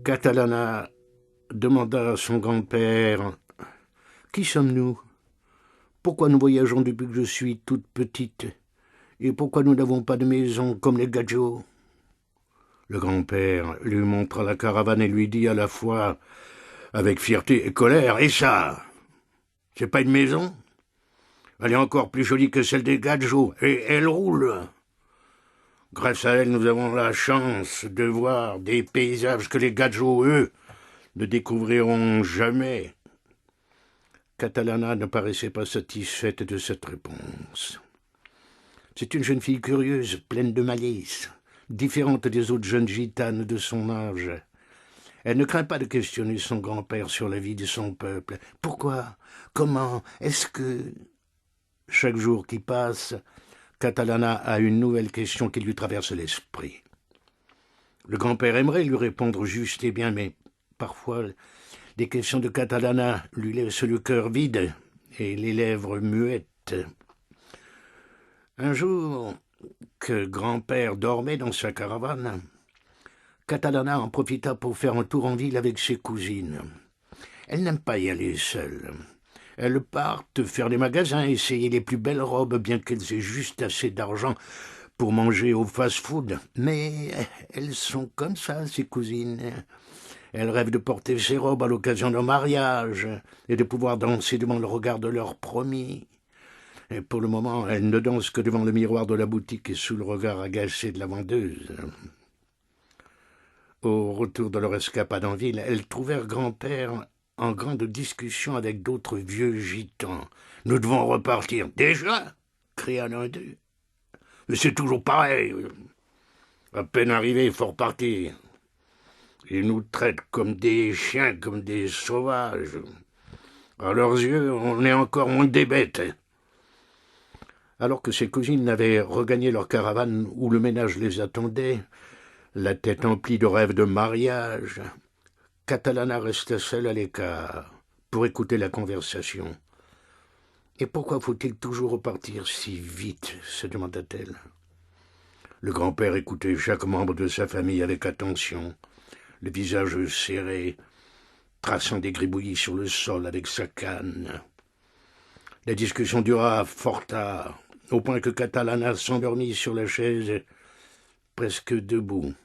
Catalana demanda à son grand-père « Qui sommes-nous? Pourquoi nous voyageons depuis que je suis toute petite? Et pourquoi nous n'avons pas de maison comme les Gadjo ?» Le grand-père lui montra la caravane et lui dit à la fois, avec fierté et colère, « Et ça, c'est pas une maison? Elle est encore plus jolie que celle des Gadjo, et elle roule. Grâce à elle, nous avons la chance de voir des paysages que les Gadjo, eux, ne découvriront jamais. » Catalana ne paraissait pas satisfaite de cette réponse. C'est une jeune fille curieuse, pleine de malice, différente des autres jeunes gitanes de son âge. Elle ne craint pas de questionner son grand-père sur la vie de son peuple. Pourquoi? Comment? Est-ce que... Chaque jour qui passe, Catalana a une nouvelle question qui lui traverse l'esprit. Le grand-père aimerait lui répondre juste et bien, mais parfois, les questions de Catalana lui laissent le cœur vide et les lèvres muettes. Un jour, que grand-père dormait dans sa caravane, Catalana en profita pour faire un tour en ville avec ses cousines. Elle n'aime pas y aller seule. Elles partent faire les magasins, essayer les plus belles robes, bien qu'elles aient juste assez d'argent pour manger au fast-food. Mais elles sont comme ça, ces cousines. Elles rêvent de porter ces robes à l'occasion d'un mariage et de pouvoir danser devant le regard de leur promis. Et pour le moment, elles ne dansent que devant le miroir de la boutique et sous le regard agacé de la vendeuse. Au retour de leur escapade en ville, elles trouvèrent grand-père en grande discussion avec d'autres vieux gitans. « Nous devons repartir. »« Déjà » cria l'un d'eux. « Mais c'est toujours pareil. À peine arrivé, il faut repartir. Ils nous traitent comme des chiens, comme des sauvages. À leurs yeux, on est encore moins que des bêtes. » Alors que ses cousines avaient regagné leur caravane où le ménage les attendait, la tête emplie de rêves de mariage, Catalana resta seule à l'écart pour écouter la conversation. « Et pourquoi faut-il toujours repartir si vite ?» se demanda-t-elle. Le grand-père écoutait chaque membre de sa famille avec attention, le visage serré, traçant des gribouillis sur le sol avec sa canne. La discussion dura fort tard, au point que Catalana s'endormit sur la chaise, presque debout.